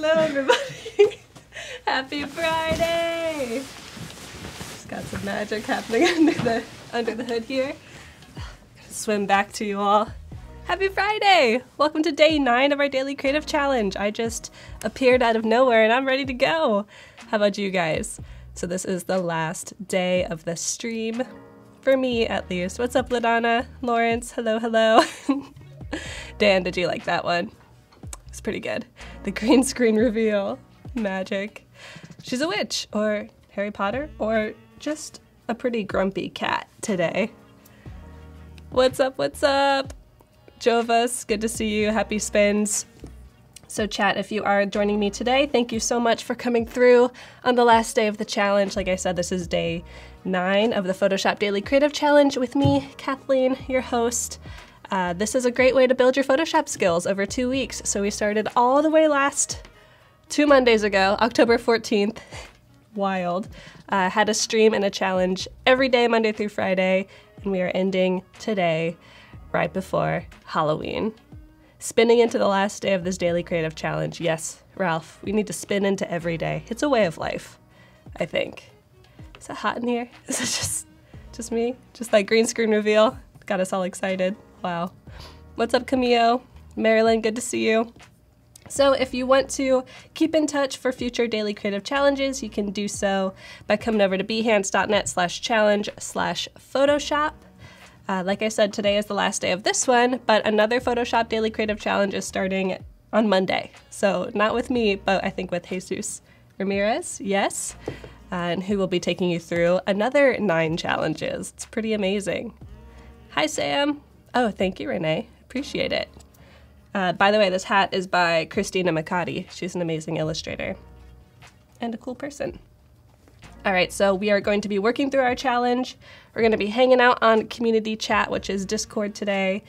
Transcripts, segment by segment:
Hello, everybody. Happy Friday. Just got some magic happening under the hood here. Swim back to you all. Happy Friday. Welcome to day 9 of our daily creative challenge. I just appeared out of nowhere and I'm ready to go. How about you guys? So this is the last day of the stream, for me at least. What's up, LaDonna? Lawrence, hello, hello. Dan, did you like that one? It's pretty good. The green screen reveal. Magic. She's a witch, or Harry Potter, or just a pretty grumpy cat today. What's up, what's up? Jovas, good to see you. Happy spins. So chat, if you are joining me today, thank you so much for coming through on the last day of the challenge. Like I said, this is day 9 of the Photoshop Daily Creative Challenge with me, Kathleen, your host. This is a great way to build your Photoshop skills over 2 weeks. So we started all the way last 2 Mondays ago, October 14th. Wild. Had a stream and a challenge every day, Monday through Friday, and we are ending today right before Halloween. Spinning into the last day of this daily creative challenge. Yes, Ralph, we need to spin into every day. It's a way of life, I think. Is it hot in here? Is it just me? Just like green screen reveal? Got us all excited. Wow. What's up, Camille? Marilyn, good to see you. So if you want to keep in touch for future daily creative challenges, you can do so by coming over to behance.net/challenge/Photoshop. Like I said, today is the last day of this one, but another Photoshop Daily Creative Challenge is starting on Monday. So not with me, but I think with Jesus Ramirez, yes, and who will be taking you through another 9 challenges. It's pretty amazing. Hi, Sam. Oh, thank you, Renee. Appreciate it. By the way, this hat is by Christina Makati. She's an amazing illustrator and a cool person. All right, so we are going to be working through our challenge. We're going to be hanging out on community chat, which is Discord today.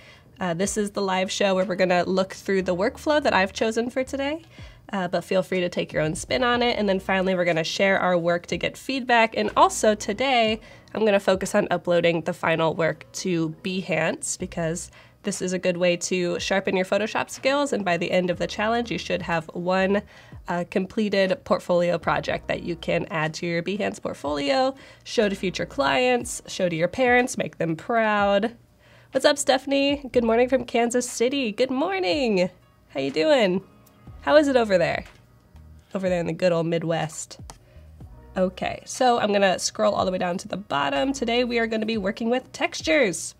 This is the live show where we're going to look through the workflow that I've chosen for today, but feel free to take your own spin on it. And then finally, we're going to share our work to get feedback. And also today, I'm going to focus on uploading the final work to Behance because this is a good way to sharpen your Photoshop skills. And by the end of the challenge, you should have one completed portfolio project that you can add to your Behance portfolio, show to future clients, show to your parents, make them proud. What's up, Stephanie? Good morning from Kansas City. Good morning. How you doing? How is it over there? Over there in the good old Midwest. Okay, so I'm gonna scroll all the way down to the bottom. Today we are gonna be working with textures.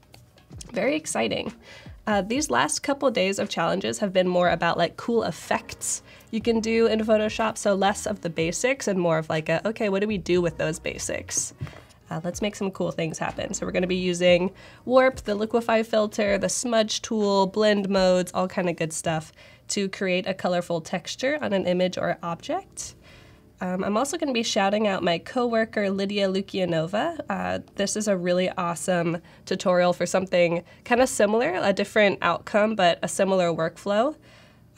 Very exciting. These last couple days of challenges have been more about like cool effects you can do in Photoshop, so less of the basics and more of like a, okay, what do we do with those basics? Let's make some cool things happen. So we're gonna be using Warp, the Liquify filter, the Smudge Tool, blend modes, all kind of good stuff to create a colorful texture on an image or object. I'm also going to be shouting out my coworker, Lydia Lukianova. This is a really awesome tutorial for something kind of similar, a different outcome, but a similar workflow.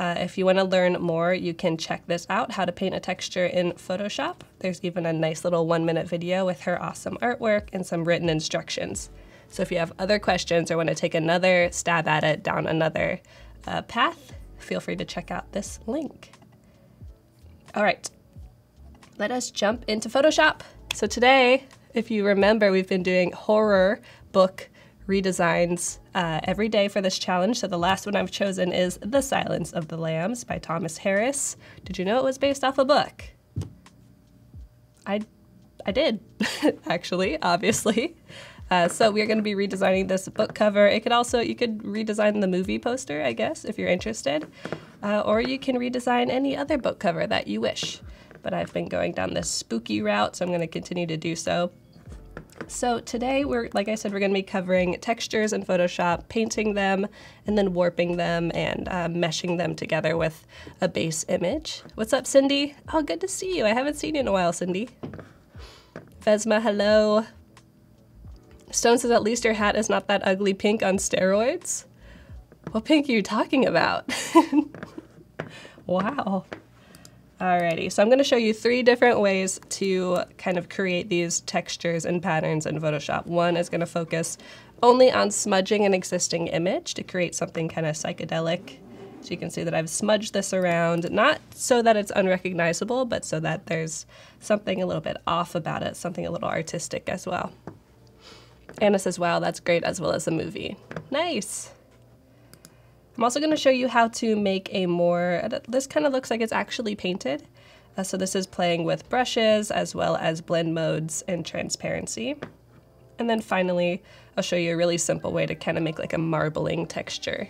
If you want to learn more, you can check this out, how to paint a texture in Photoshop. There's even a nice little 1-minute video with her awesome artwork and some written instructions. So if you have other questions or want to take another stab at it down another path, feel free to check out this link. All right. Let us jump into Photoshop. So today, if you remember, we've been doing horror book redesigns every day for this challenge. So the last one I've chosen is The Silence of the Lambs by Thomas Harris. Did you know it was based off a book? I did, actually, obviously. So we're going to be redesigning this book cover. It could also, you could redesign the movie poster, I guess, if you're interested. Or you can redesign any other book cover that you wish. But I've been going down this spooky route, so I'm going to continue to do so. So today, like I said, we're going to be covering textures in Photoshop, painting them, and then warping them and meshing them together with a base image. What's up, Cindy? Oh, good to see you. I haven't seen you in a while, Cindy. Vesma, hello. Stone says, at least your hat is not that ugly pink on steroids. What pink are you talking about? Wow. Alrighty, so I'm going to show you 3 different ways to kind of create these textures and patterns in Photoshop. One is going to focus only on smudging an existing image to create something kind of psychedelic So you can see that I've smudged this around, not so that it's unrecognizable, but so that there's something a little bit off about it, something a little artistic as well. Anna says, wow, that's great, as well as the movie. Nice. I'm also going to show you how to make a more, this kind of looks like it's actually painted. So this is playing with brushes as well as blend modes and transparency. And then finally, I'll show you a really simple way to kind of make like a marbling texture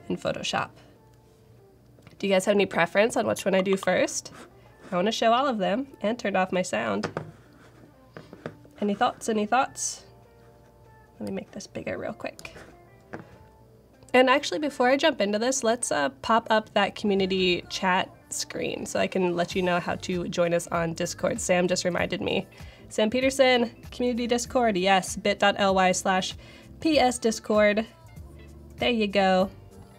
in Photoshop. Do you guys have any preference on which one I do first? I want to show all of them and turned off my sound. Any thoughts? Any thoughts? Let me make this bigger real quick. And actually, before I jump into this, let's pop up that community chat screen so I can let you know how to join us on Discord. Sam just reminded me. Sam Peterson, community Discord, yes, bit.ly/psdiscord. There you go.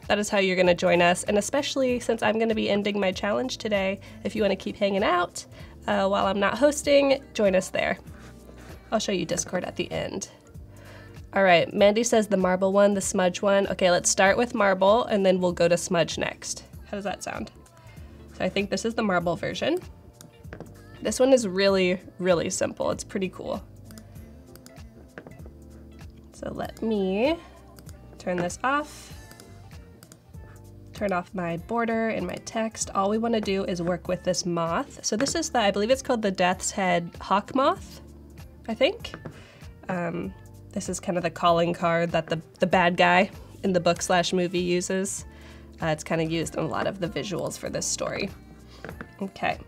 That is how you're going to join us, and especially since I'm going to be ending my challenge today, if you want to keep hanging out while I'm not hosting, join us there. I'll show you Discord at the end. All right, Mandy says the marble one, the smudge one. Okay, let's start with marble, and then we'll go to smudge next. How does that sound? So I think this is the marble version. This one is really, really simple. It's pretty cool. So let me turn this off. Turn off my border and my text. All we want to do is work with this moth. So this is the, I believe it's called the Death's Head Hawk Moth, I think. This is kind of the calling card that the bad guy in the book/movie uses. It's kind of used in a lot of the visuals for this story. Okay.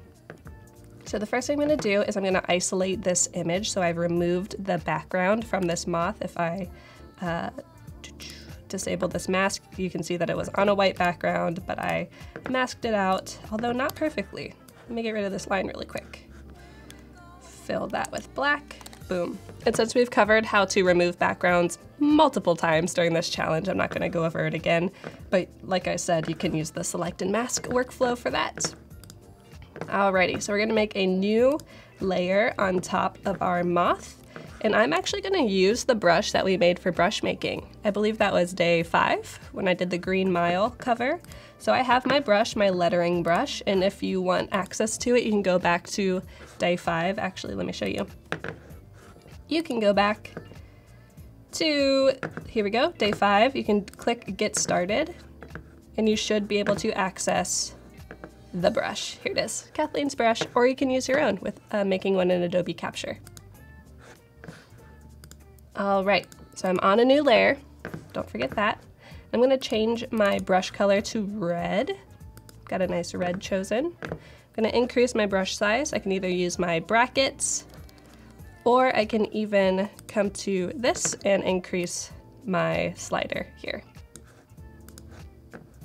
So the first thing I'm going to do is I'm going to isolate this image. So I've removed the background from this moth. If I disable this mask, you can see that it was on a white background, but I masked it out, although not perfectly. Let me get rid of this line really quick. Fill that with black. Boom. And since we've covered how to remove backgrounds multiple times during this challenge, I'm not going to go over it again. But like I said, you can use the select and mask workflow for that. Alrighty, so we're going to make a new layer on top of our moth. And I'm actually going to use the brush that we made for brush making. I believe that was day 5 when I did the Green Mile cover. So I have my brush, my lettering brush, and if you want access to it, you can go back to day 5. Actually, let me show you. You can go back to, here we go, day 5. You can click Get Started, and you should be able to access the brush. Here it is, Kathleen's brush, or you can use your own with making one in Adobe Capture. All right, so I'm on a new layer. Don't forget that. I'm gonna change my brush color to red. Got a nice red chosen. I'm gonna increase my brush size. I can either use my brackets, or I can even come to this and increase my slider here.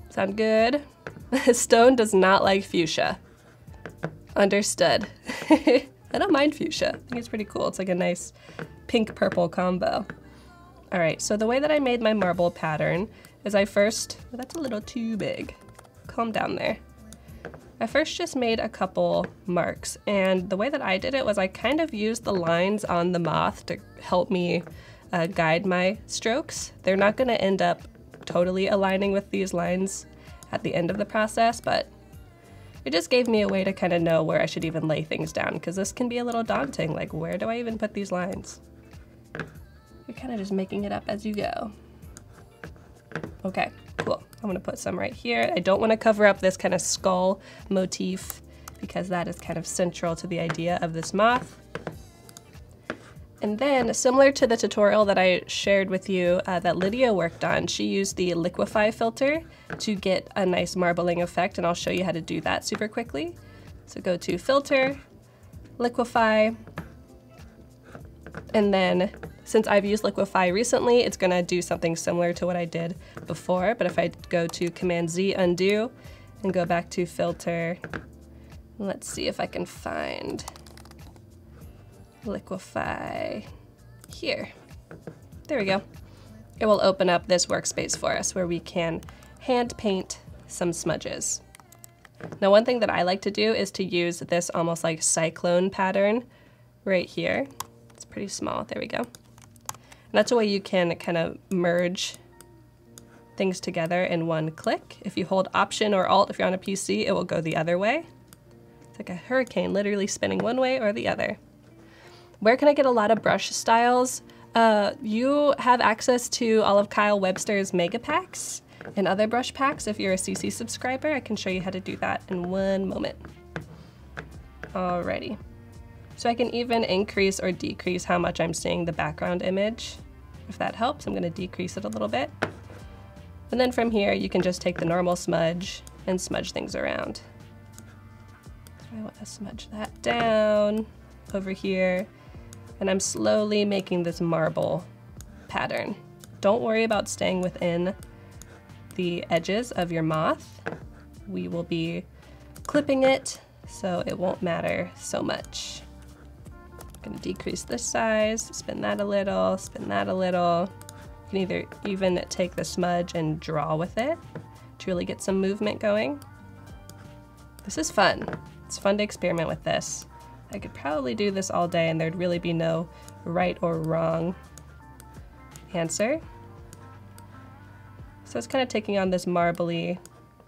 Sound good? Stone does not like fuchsia. Understood. I don't mind fuchsia. I think it's pretty cool. It's like a nice pink-purple combo. All right, so the way that I made my marble pattern is I first, well, that's a little too big. Calm down there. I first just made a couple marks, and the way that I did it was I kind of used the lines on the moth to help me guide my strokes. They're not gonna end up totally aligning with these lines at the end of the process, but it just gave me a way to kind of know where I should even lay things down, because this can be a little daunting, like where do I even put these lines? You're kind of just making it up as you go. Okay, cool. I'm gonna put some right here. I don't want to cover up this kind of skull motif because that is kind of central to the idea of this moth. And then, similar to the tutorial that I shared with you that Lydia worked on, she used the Liquify filter to get a nice marbling effect, and I'll show you how to do that super quickly. So go to Filter, Liquify, and then since I've used Liquify recently, it's gonna do something similar to what I did before, but if I go to Command-Z, undo, and go back to Filter, let's see if I can find Liquify here. There we go. It will open up this workspace for us where we can hand paint some smudges. Now, one thing that I like to do is to use this almost like cyclone pattern right here. It's pretty small, there we go. And that's a way you can kind of merge things together in one click. If you hold Option or Alt, if you're on a PC, it will go the other way. It's like a hurricane, literally spinning one way or the other. Where can I get a lot of brush styles? You have access to all of Kyle Webster's mega packs and other brush packs. If you're a CC subscriber, I can show you how to do that in one moment. Alrighty. So I can even increase or decrease how much I'm seeing the background image. If that helps, I'm gonna decrease it a little bit. And then from here, you can just take the normal smudge and smudge things around. So I want to smudge that down over here. And I'm slowly making this marble pattern. Don't worry about staying within the edges of your moth. We will be clipping it, so it won't matter so much. I'm gonna decrease this size, spin that a little, spin that a little. You can either even take the smudge and draw with it to really get some movement going. This is fun. It's fun to experiment with this. I could probably do this all day and there'd really be no right or wrong answer. So it's kind of taking on this marbly,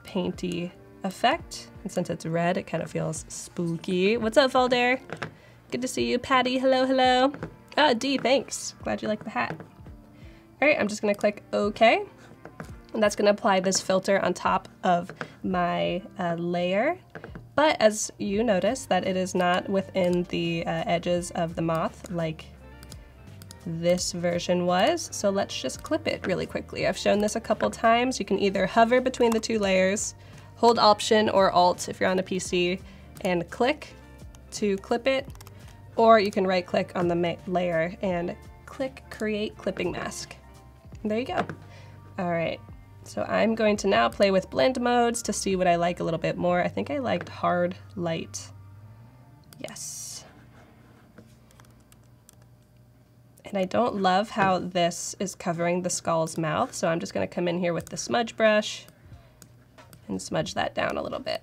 painty effect. And since it's red, it kind of feels spooky. What's up, Valder? Good to see you. Patty, hello, hello. Ah, D, thanks. Glad you like the hat. All right, I'm just gonna click OK. And that's gonna apply this filter on top of my layer. But as you notice that it is not within the edges of the moth like this version was. So let's just clip it really quickly. I've shown this a couple times. You can either hover between the two layers, hold Option or Alt if you're on a PC, and click to clip it, or you can right click on the layer and click Create Clipping Mask. And there you go. All right. So I'm going to now play with blend modes to see what I like a little bit more. I think I liked hard light. Yes. And I don't love how this is covering the skull's mouth, so I'm just going to come in here with the smudge brush and smudge that down a little bit.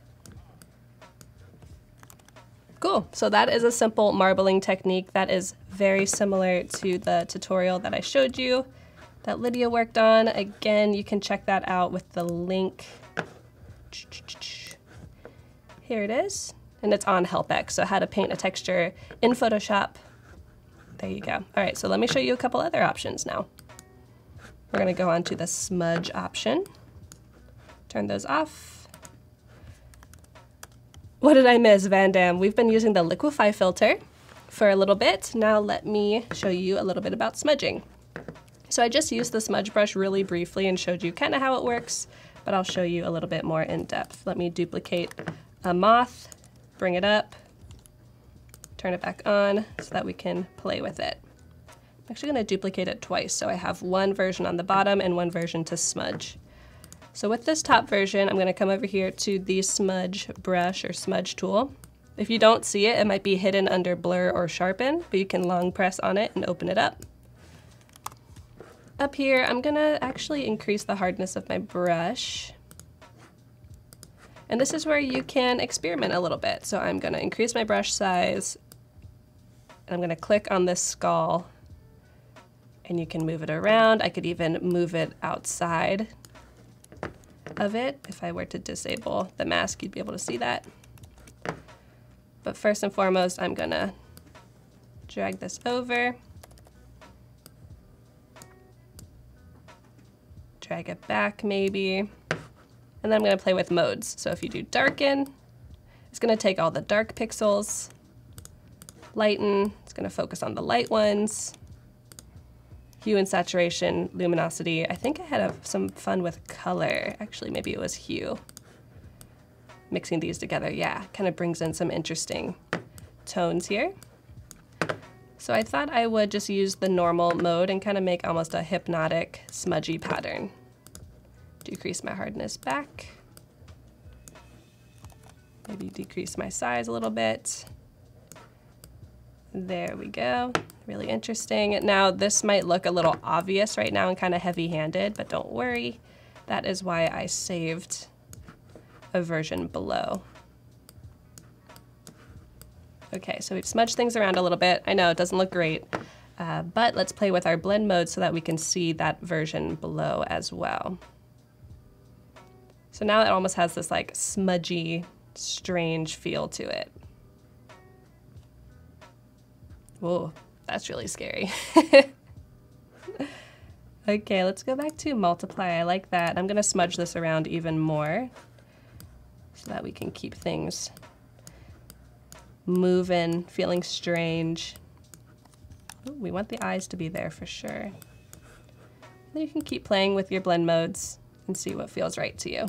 Cool, so that is a simple marbling technique that is very similar to the tutorial that I showed you that Lydia worked on. Again, you can check that out with the link. Here it is, and it's on HelpX, so how to paint a texture in Photoshop. There you go. All right, so let me show you a couple other options now. We're gonna go on to the smudge option. Turn those off. What did I miss, Van Dam? We've been using the Liquify filter for a little bit. Now let me show you a little bit about smudging. So I just used the smudge brush really briefly and showed you kind of how it works, but I'll show you a little bit more in depth. Let me duplicate a moth, bring it up, turn it back on so that we can play with it. I'm actually going to duplicate it twice, so I have one version on the bottom and one version to smudge. So with this top version, I'm going to come over here to the smudge brush or smudge tool. If you don't see it, it might be hidden under blur or sharpen, but you can long press on it and open it up. Up here, I'm gonna actually increase the hardness of my brush. And this is where you can experiment a little bit. So I'm gonna increase my brush size, and I'm gonna click on this skull, and you can move it around. I could even move it outside of it. If I were to disable the mask, you'd be able to see that. But first and foremost, I'm gonna drag this over, drag it back maybe, and then I'm going to play with modes. So if you do darken, it's going to take all the dark pixels, lighten, it's going to focus on the light ones, hue and saturation, luminosity. I think I had some fun with color. Actually, maybe it was hue. Mixing these together, yeah, kind of brings in some interesting tones here. So I thought I would just use the normal mode and kind of make almost a hypnotic, smudgy pattern. Decrease my hardness back. Maybe decrease my size a little bit. There we go. Really interesting. Now this might look a little obvious right now and kind of heavy-handed, but don't worry. That is why I saved a version below. Okay, so we've smudged things around a little bit. I know it doesn't look great, but let's play with our blend mode so that we can see that version below as well. So now it almost has this like smudgy, strange feel to it. Whoa, that's really scary. Okay, let's go back to multiply. I like that. I'm gonna smudge this around even more so that we can keep things moving, feeling strange. Ooh, we want the eyes to be there for sure. Then you can keep playing with your blend modes and see what feels right to you.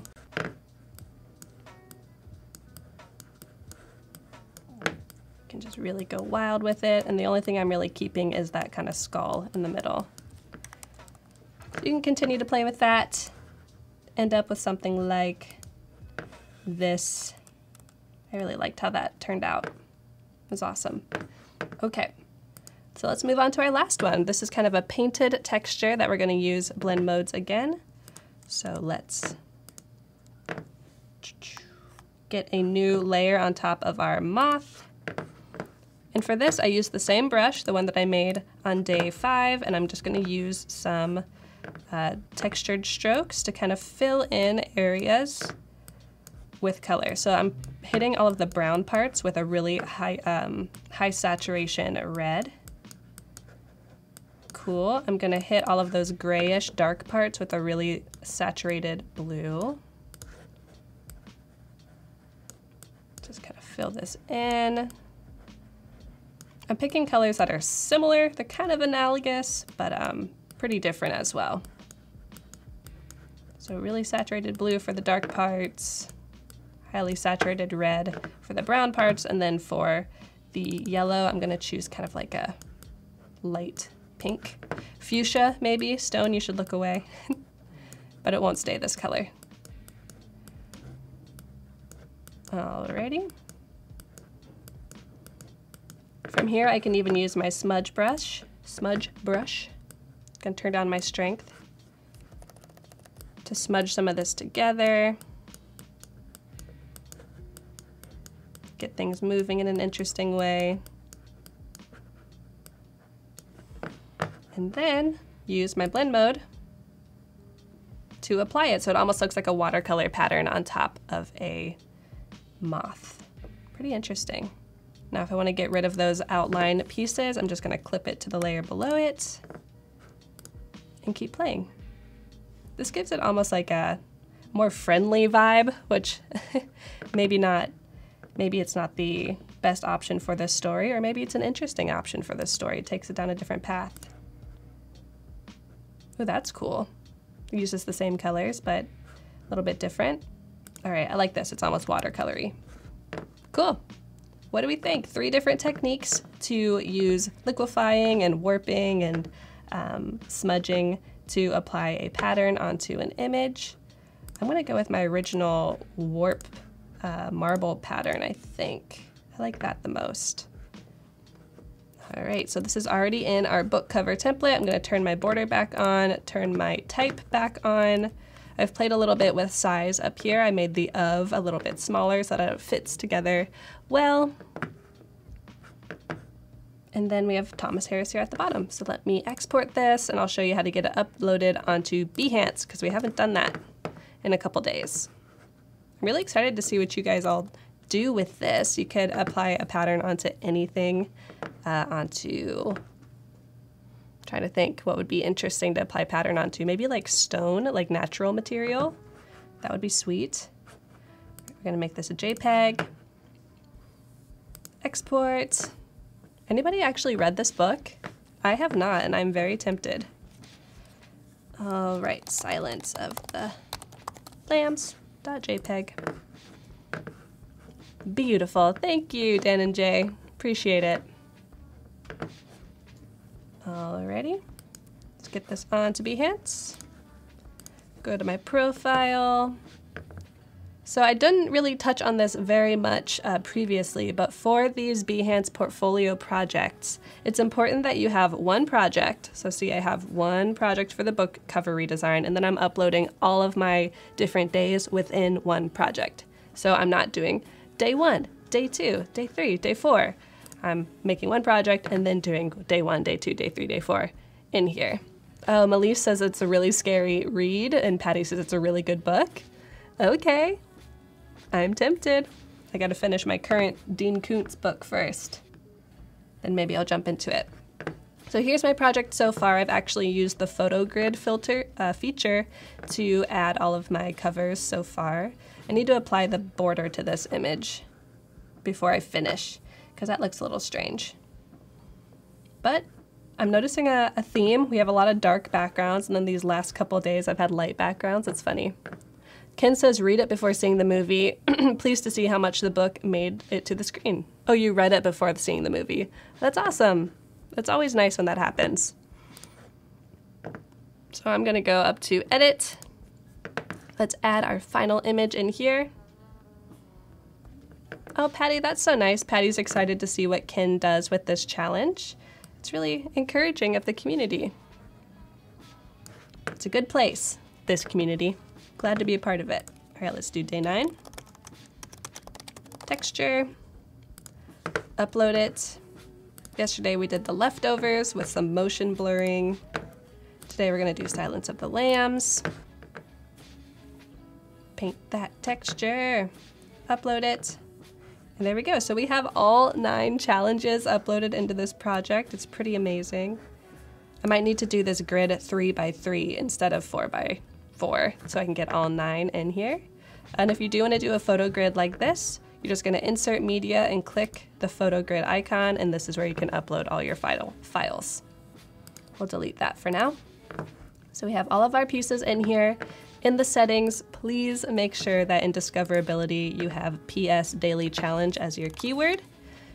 You can just really go wild with it, and the only thing I'm really keeping is that kind of skull in the middle. So you can continue to play with that, end up with something like this. I really liked how that turned out. It was awesome. Okay, so let's move on to our last one. This is kind of a painted texture that we're going to use blend modes again. So let's get a new layer on top of our moth. And for this, I used the same brush, the one that I made on day 5, and I'm just going to use some textured strokes to kind of fill in areas with color. So I'm hitting all of the brown parts with a really high saturation red. Cool. I'm going to hit all of those grayish dark parts with a really saturated blue. Just kind of fill this in. I'm picking colors that are similar. They're kind of analogous, but pretty different as well. So really saturated blue for the dark parts, highly saturated red for the brown parts, and then for the yellow, I'm gonna choose kind of like a light pink. Fuchsia, maybe. Stone, you should look away. But it won't stay this color. Alrighty. From here, I can even use my smudge brush. Gonna turn down my strength to smudge some of this together. Get things moving in an interesting way. And then use my blend mode to apply it so it almost looks like a watercolor pattern on top of a moth. Pretty interesting. Now if I want to get rid of those outline pieces, I'm just going to clip it to the layer below it and keep playing. This gives it almost like a more friendly vibe, which maybe it's not the best option for this story, or maybe it's an interesting option for this story. It takes it down a different path. Oh, that's cool. It uses the same colors, but a little bit different. All right, I like this. It's almost watercolory. Cool. What do we think? 3 different techniques to use liquifying and warping and smudging to apply a pattern onto an image. I'm gonna go with my original warp marble pattern, I think. I like that the most. All right, so this is already in our book cover template. I'm gonna turn my border back on, turn my type back on. I've played a little bit with size up here. I made the of a little bit smaller so that it fits together well. And then we have Thomas Harris here at the bottom. So let me export this and I'll show you how to get it uploaded onto Behance, because we haven't done that in a couple days. I'm really excited to see what you guys all do with this. You could apply a pattern onto anything, trying to think what would be interesting to apply pattern onto. Maybe like stone, like natural material. That would be sweet. We're gonna make this a JPEG. Export. Anybody actually read this book? I have not, and I'm very tempted. All right, silence of the lambs.jpg. Beautiful. Thank you, Dan and Jay. Appreciate it. Alrighty, let's get this onto Behance. Go to my profile. So I didn't really touch on this very much previously, but for these Behance portfolio projects, it's important that you have one project. So see, I have one project for the book cover redesign, and then I'm uploading all of my different days within one project. So I'm not doing day 1, day 2, day 3, day 4. I'm making one project and then doing day 1, day 2, day 3, day 4 in here. Elise says it's a really scary read, and Patty says it's a really good book. Okay, I'm tempted. I gotta finish my current Dean Koontz book first. Then maybe I'll jump into it. So here's my project so far. I've actually used the photo grid filter feature to add all of my covers so far. I need to apply the border to this image before I finish, because that looks a little strange. But I'm noticing a theme. We have a lot of dark backgrounds, and then these last couple of days I've had light backgrounds. It's funny. Ken says, read it before seeing the movie. Pleased to see how much the book made it to the screen. Oh, you read it before seeing the movie. That's awesome. It's always nice when that happens. So I'm gonna go up to edit. Let's add our final image in here. Oh, Patty, that's so nice. Patty's excited to see what Ken does with this challenge. It's really encouraging of the community. It's a good place, this community. Glad to be a part of it. All right, let's do day 9. Texture, upload it. Yesterday we did the leftovers with some motion blurring. Today we're gonna do Silence of the Lambs. Paint that texture, upload it. And there we go. So we have all 9 challenges uploaded into this project. It's pretty amazing. I might need to do this grid 3x3 instead of 4x4 so I can get all 9 in here. And if you do want to do a photo grid like this, you're just going to insert media and click the photo grid icon, and this is where you can upload all your files. We'll delete that for now. So we have all of our pieces in here. In the settings, please make sure that in discoverability you have PS Daily Challenge as your keyword,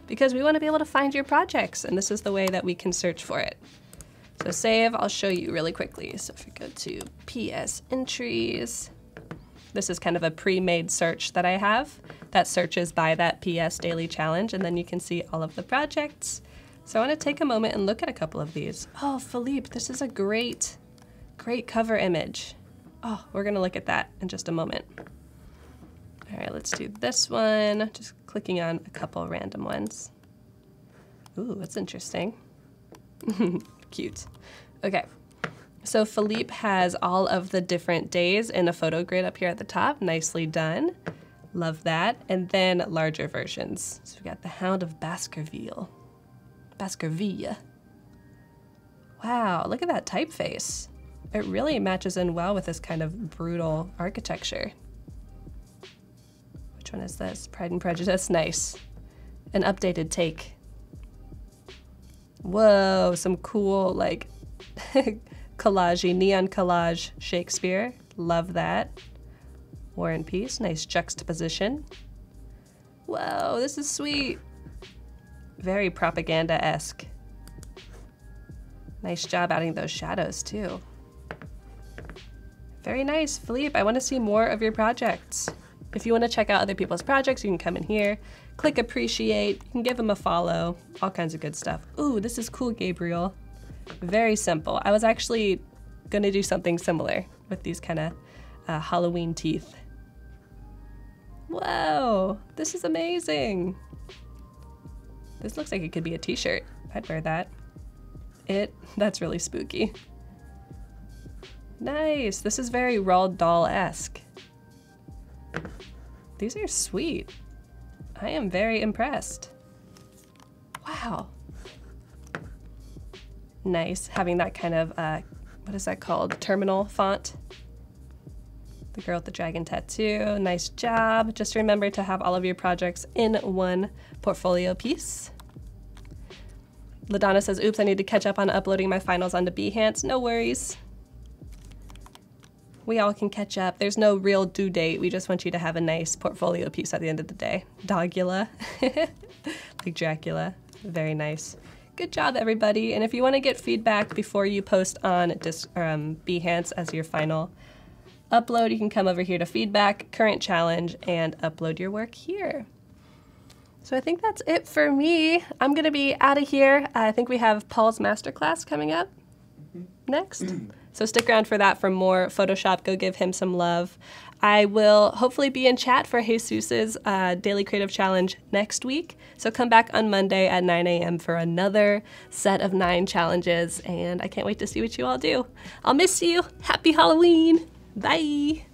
because we want to be able to find your projects, and this is the way that we can search for it. So save, I'll show you really quickly. So if we go to PS Entries, this is kind of a pre-made search that I have that searches by that PS Daily Challenge, and then you can see all of the projects. So I want to take a moment and look at a couple of these. Oh, Philippe, this is a great cover image. Oh, we're gonna look at that in just a moment. All right, let's do this one. Just clicking on a couple random ones. Ooh, that's interesting. Cute. Okay, so Philippe has all of the different days in a photo grid up here at the top. Nicely done. Love that. And then larger versions. So we got the Hound of Baskerville. Wow, look at that typeface. It really matches in well with this kind of brutal architecture. Which one is this? Pride and Prejudice, nice. An updated take. Whoa, some cool like collage-y, neon collage Shakespeare. Love that. War and Peace, nice juxtaposition. Whoa, this is sweet. Very propaganda-esque. Nice job adding those shadows too. Very nice, Philippe. I want to see more of your projects. If you want to check out other people's projects, you can come in here, click appreciate, you can give them a follow, all kinds of good stuff. Ooh, this is cool, Gabriel. Very simple. I was actually gonna do something similar with these kind of Halloween teeth. Whoa, this is amazing. This looks like it could be a t-shirt. I'd wear that. That's really spooky. Nice, this is very Roald Dahl-esque. These are sweet. I am very impressed. Wow. Nice, having that kind of, what is that called? Terminal font. The girl with the dragon tattoo, nice job. Just remember to have all of your projects in one portfolio piece. LaDonna says, oops, I need to catch up on uploading my finals onto Behance. No worries. We all can catch up. There's no real due date. We just want you to have a nice portfolio piece at the end of the day. Dogula. Like Dracula. Very nice. Good job, everybody. And if you want to get feedback before you post on Behance as your final upload, you can come over here to feedback, current challenge, and upload your work here. So I think that's it for me. I'm going to be out of here. I think we have Paul's masterclass coming up next. So stick around for that for more Photoshop. Go give him some love. I will hopefully be in chat for Jesus's Daily Creative Challenge next week. So come back on Monday at 9 a.m. for another set of 9 challenges. And I can't wait to see what you all do. I'll miss you. Happy Halloween. Bye.